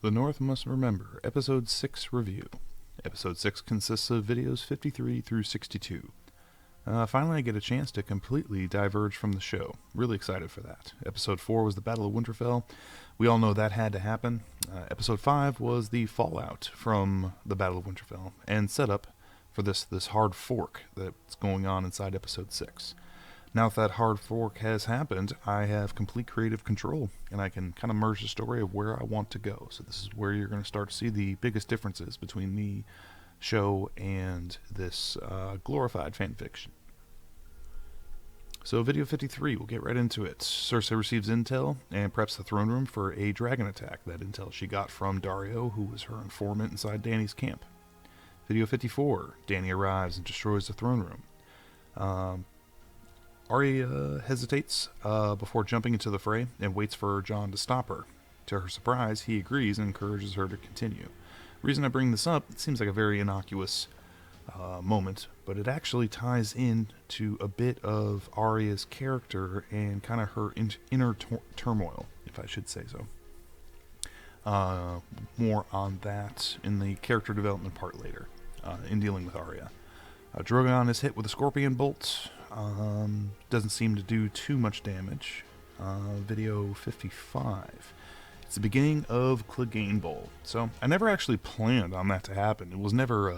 The North Must Remember, Episode 6 Review. Episode 6 consists of videos 53 through 62. Finally, I get a chance to completely diverge from the show. Really excited for that. Episode 4 was the Battle of Winterfell. We all know that had to happen. Episode 5 was the fallout from the Battle of Winterfell and setup for this hard fork that's going on inside Episode 6. Now that hard fork has happened, I have complete creative control, and I can kind of merge the story of where I want to go. So this is where you're going to start to see the biggest differences between the show and this glorified fanfiction. So video 53, we'll get right into it. Cersei receives intel and preps the throne room for a dragon attack. That intel she got from Daario, who was her informant inside Dany's camp. Video 54, Dany arrives and destroys the throne room. Arya hesitates before jumping into the fray and waits for Jon to stop her. To her surprise, he agrees and encourages her to continue. The reason I bring this up, it seems like a very innocuous moment, but it actually ties in to a bit of Arya's character and kind of her inner turmoil, if I should say so. More on that in the character development part later, in dealing with Arya. Drogon is hit with a scorpion bolt. Doesn't seem to do too much damage. Video 55. It's the beginning of Clegane Bowl. So I never actually planned on that to happen. It was never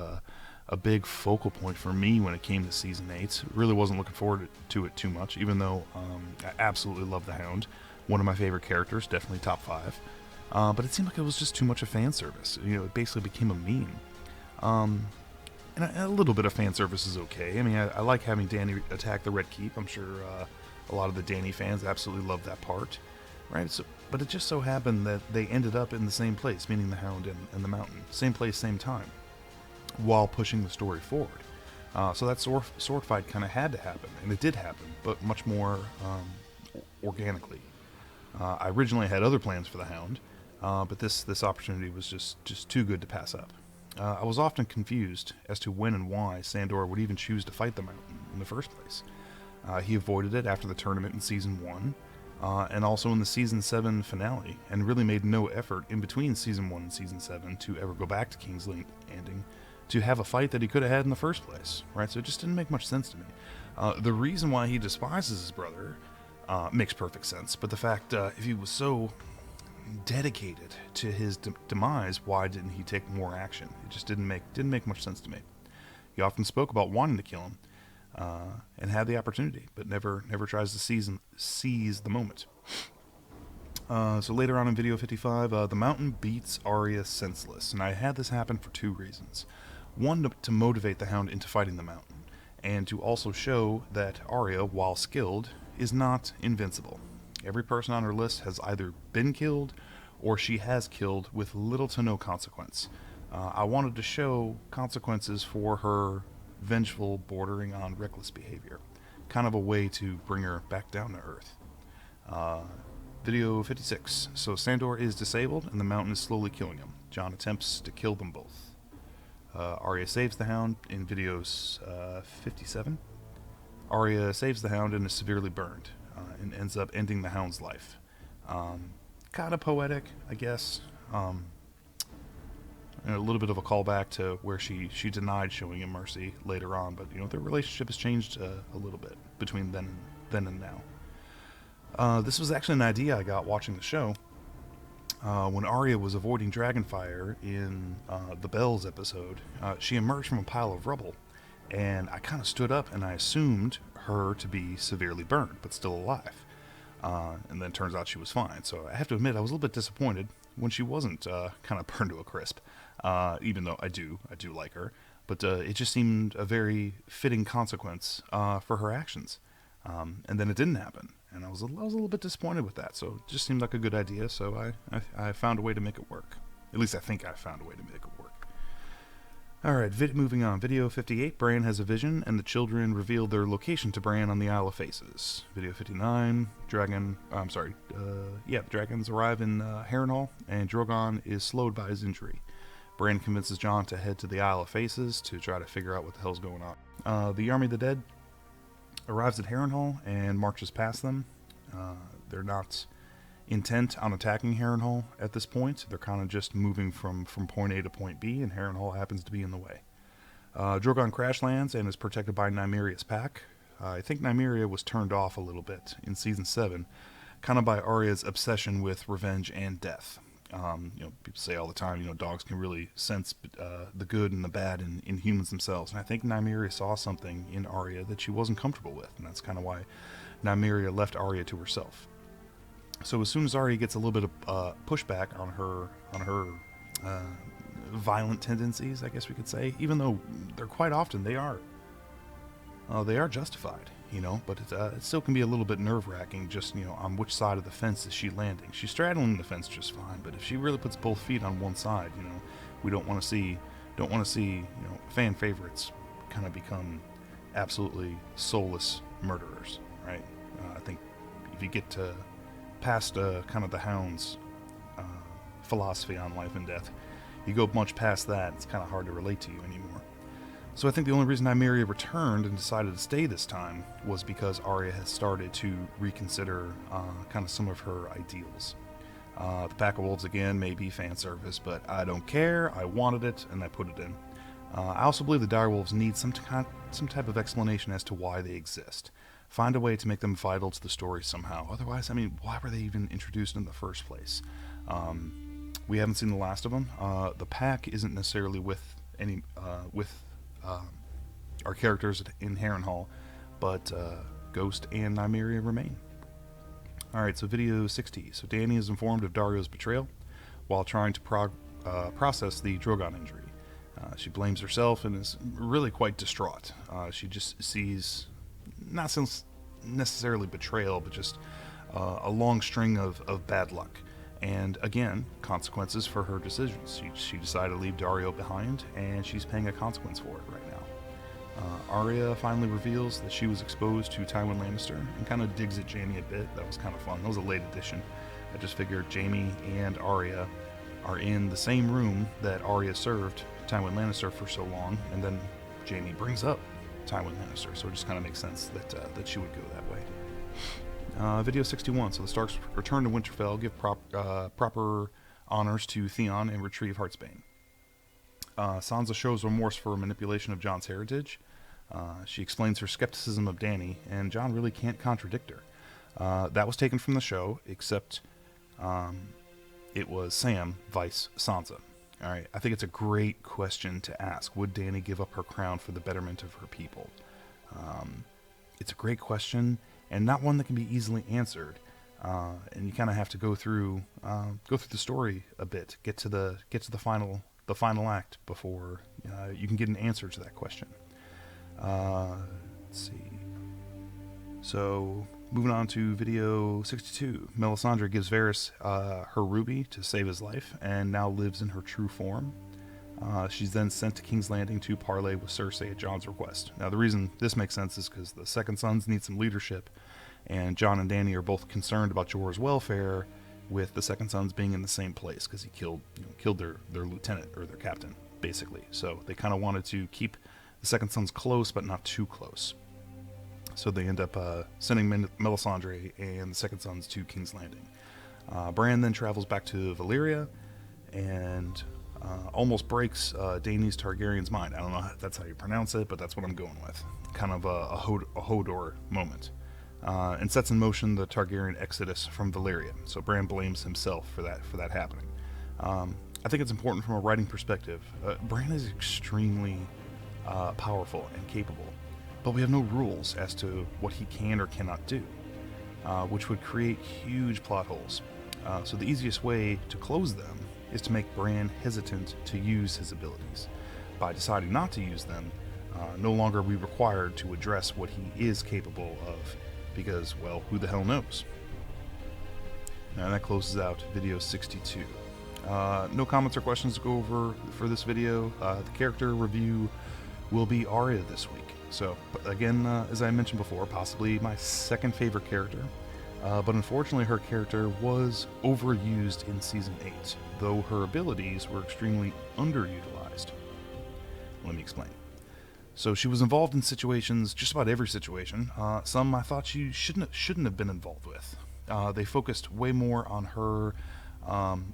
a big focal point for me when it came to Season 8. Really wasn't looking forward to it too much, even though I absolutely love the Hound. One of my favorite characters, definitely top 5. But it seemed like it was just too much of fan service. You know, it basically became a meme. And a little bit of fan service is okay. I mean, I like having Dany attack the Red Keep. I'm sure a lot of the Dany fans absolutely love that part, right? So, but it just so happened that they ended up in the same place, meaning the Hound and the Mountain. Same place, same time, while pushing the story forward. So that sword fight kind of had to happen, and it did happen, but much more organically. I originally had other plans for the Hound, but this opportunity was just too good to pass up. I was often confused as to when and why Sandor would even choose to fight the Mountain in the first place. He avoided it after the tournament in Season 1, and also in the Season 7 finale, and really made no effort in between Season 1 and Season 7 to ever go back to King's Landing to have a fight that he could have had in the first place, right? So it just didn't make much sense to me. The reason why he despises his brother makes perfect sense, but the fact if he was so dedicated to his demise, why didn't he take more action? It just didn't make much sense to me. He often spoke about wanting to kill him, and had the opportunity, but never tries to seize the moment. So later on in video 55, the Mountain beats Arya senseless, and I had this happen for 2 reasons. One, to motivate the Hound into fighting the Mountain, and to also show that Arya, while skilled, is not invincible. Every person on her list has either been killed or she has killed with little to no consequence. I wanted to show consequences for her vengeful, bordering on reckless behavior. Kind of a way to bring her back down to earth. Video 56. So Sandor is disabled and the Mountain is slowly killing him. Jon attempts to kill them both. Arya saves the Hound in videos 57. Arya saves the Hound and is severely burned. And ends up ending the Hound's life. Kind of poetic, I guess. And a little bit of a callback to where she denied showing him mercy later on, but their relationship has changed a little bit between then and now. This was actually an idea I got watching the show. When Arya was avoiding Dragonfire in the Bells episode, she emerged from a pile of rubble, and I kind of stood up and I assumed her to be severely burned, but still alive. And then turns out she was fine. So I have to admit, I was a little bit disappointed when she wasn't kind of burned to a crisp, even though I do like her. But it just seemed a very fitting consequence for her actions. And then it didn't happen, and I was a little bit disappointed with that. So it just seemed like a good idea, so I found a way to make it work. At least I think I found a way to make it work. Alright, moving on. Video 58, Bran has a vision, and the children reveal their location to Bran on the Isle of Faces. Video 59, the dragons arrive in Harrenhal, and Drogon is slowed by his injury. Bran convinces Jon to head to the Isle of Faces to try to figure out what the hell's going on. The Army of the Dead arrives at Harrenhal and marches past them. They're not intent on attacking Harrenhal at this point. They're kind of just moving from point A to point B, and Harrenhal happens to be in the way. Drogon crash lands and is protected by Nymeria's pack. I think Nymeria was turned off a little bit in Season 7, kind of by Arya's obsession with revenge and death. People say all the time, dogs can really sense the good and the bad in humans themselves. And I think Nymeria saw something in Arya that she wasn't comfortable with, and that's kind of why Nymeria left Arya to herself. So as soon as Arya gets a little bit of pushback on her violent tendencies, I guess we could say, even though they're quite often they are justified, but it still can be a little bit nerve-wracking just, on which side of the fence is she landing. She's straddling the fence just fine, but if she really puts both feet on one side, we don't want to see fan favorites kind of become absolutely soulless murderers, right? I think if you get past kind of the Hound's philosophy on life and death, you go much past that, it's kind of hard to relate to you anymore. So I think the only reason Nymeria returned and decided to stay this time was because Arya has started to reconsider kind of some of her ideals. The Pack of Wolves, again, may be fan service, but I don't care. I wanted it, and I put it in. I also believe the direwolves need some type of explanation as to why they exist. Find a way to make them vital to the story somehow. Otherwise, why were they even introduced in the first place? We haven't seen the last of them. The Pack isn't necessarily with our characters in Harrenhal, but Ghost and Nymeria remain. Alright, so video 60. So Dany is informed of Daario's betrayal while trying to process the Drogon injury. She blames herself and is really quite distraught. She just sees, not necessarily betrayal, but just a long string of bad luck. And again, consequences for her decisions. She decided to leave Daario behind, and she's paying a consequence for it right now. Arya finally reveals that she was exposed to Tywin Lannister and kind of digs at Jaime a bit. That was kind of fun. That was a late addition. I just figured Jaime and Arya are in the same room that Arya served Tywin Lannister for so long, and then Jaime brings up Tywin Lannister, so it just kind of makes sense that she would go that way. Video 61. So the Starks return to Winterfell, give proper honors to Theon, and retrieve Heartsbane. Sansa shows remorse for manipulation of Jon's heritage. She explains her skepticism of Dany, and Jon really can't contradict her. That was taken from the show, except it was Sam vice Sansa. All right, I think it's a great question to ask. Would Dany give up her crown for the betterment of her people? It's a great question, and not one that can be easily answered. And you kind of have to go through the story a bit, get to the final act before you can get an answer to that question. Let's see. So moving on to video 62, Melisandre gives Varys her ruby to save his life, and now lives in her true form. She's then sent to King's Landing to parley with Cersei at Jon's request. Now, the reason this makes sense is because the Second Sons need some leadership, and Jon and Dany are both concerned about Jorah's welfare, with the Second Sons being in the same place because he killed their lieutenant, or their captain, basically. So they kind of wanted to keep the Second Sons close, but not too close. So they end up sending Melisandre and the Second Sons to King's Landing. Bran then travels back to Valyria and almost breaks Daenerys Targaryen's mind. I don't know if that's how you pronounce it, but that's what I'm going with. Kind of a Hodor moment. And sets in motion the Targaryen exodus from Valyria. So Bran blames himself for that happening. I think it's important from a writing perspective. Bran is extremely powerful and capable, but we have no rules as to what he can or cannot do, which would create huge plot holes. So the easiest way to close them is to make Bran hesitant to use his abilities. By deciding not to use them, no longer are we required to address what he is capable of, because, well, who the hell knows? And that closes out video 62. No comments or questions to go over for this video. The character review will be Arya this week. So, again, as I mentioned before, possibly my second favorite character. But unfortunately, her character was overused in Season 8, though her abilities were extremely underutilized. Let me explain. So she was involved in situations, just about every situation. Some I thought she shouldn't have been involved with. They focused way more on her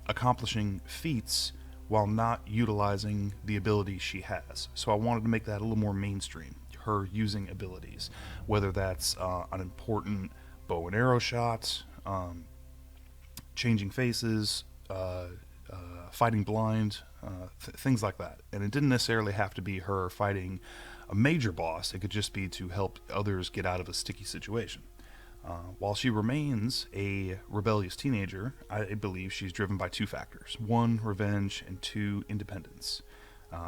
accomplishing feats while not utilizing the abilities she has. So I wanted to make that a little more mainstream. Her using abilities, whether that's an important bow and arrow shot, changing faces, fighting blind, things like that. And it didn't necessarily have to be her fighting a major boss. It could just be to help others get out of a sticky situation. While she remains a rebellious teenager, I believe she's driven by two factors: one, revenge, and two, independence.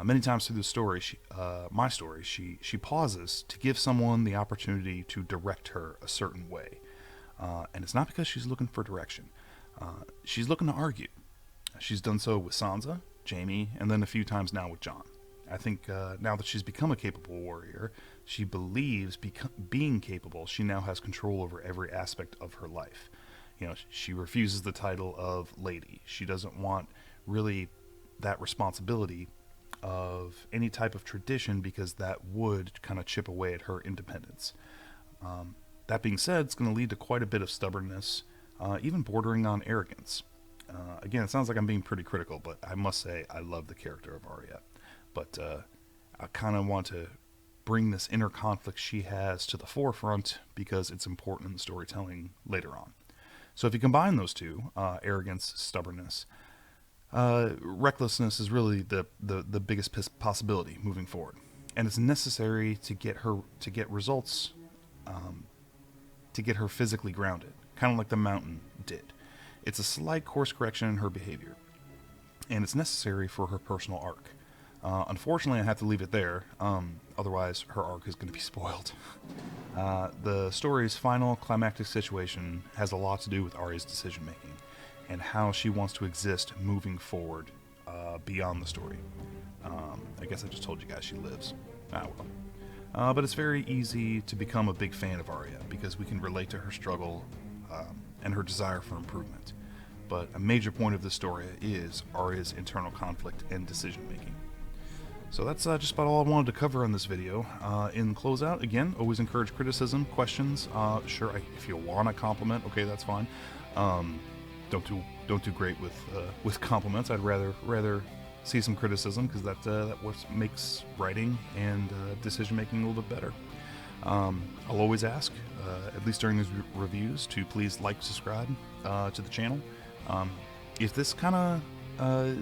Many times through the story, my story, she pauses to give someone the opportunity to direct her a certain way. And it's not because she's looking for direction. She's looking to argue. She's done so with Sansa, Jaime, and then a few times now with Jon. I think now that she's become a capable warrior, she believes being capable, she now has control over every aspect of her life. You know, she refuses the title of lady. She doesn't want really that responsibility of any type of tradition because that would kind of chip away at her independence. That being said, it's going to lead to quite a bit of stubbornness, even bordering on arrogance. Again, it sounds like I'm being pretty critical, but I must say I love the character of Arya. But I kind of want to bring this inner conflict she has to the forefront because it's important in the storytelling later on. So if you combine those two, arrogance, stubbornness, recklessness is really the biggest possibility moving forward. And it's necessary to get results, to get her physically grounded, kind of like the Mountain did. It's a slight course correction in her behavior, and it's necessary for her personal arc. Unfortunately, I have to leave it there, otherwise her arc is going to be spoiled. The story's final climactic situation has a lot to do with Arya's decision-making and how she wants to exist moving forward beyond the story. I guess I just told you guys she lives. But it's very easy to become a big fan of Arya because we can relate to her struggle and her desire for improvement. But a major point of this story is Arya's internal conflict and decision-making. So that's just about all I wanted to cover on this video. In closeout, again, always encourage criticism, questions. Sure, if you want a compliment, okay, that's fine. Don't do great with compliments. I'd rather see some criticism because that what makes writing and decision making a little bit better. I'll always ask, at least during these reviews, to please like, subscribe to the channel. If this kind of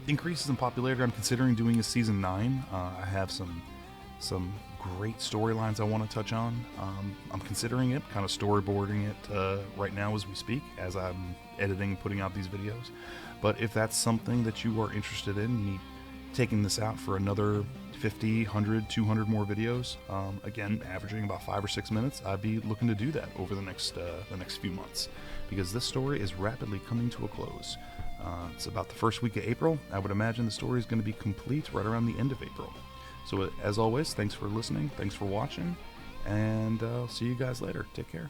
increases in popularity, I'm considering doing a season 9. I have some great storylines I want to touch on. I'm considering it, kind of storyboarding it right now as we speak, as I'm editing and putting out these videos. But if that's something that you are interested in, me taking this out for another 50, 100, 200 more videos, again, averaging about 5 or 6 minutes, I'd be looking to do that over the next few months, because this story is rapidly coming to a close. It's about the first week of April. I would imagine the story is going to be complete right around the end of April. So as always, thanks for listening, thanks for watching, and I'll see you guys later. Take care.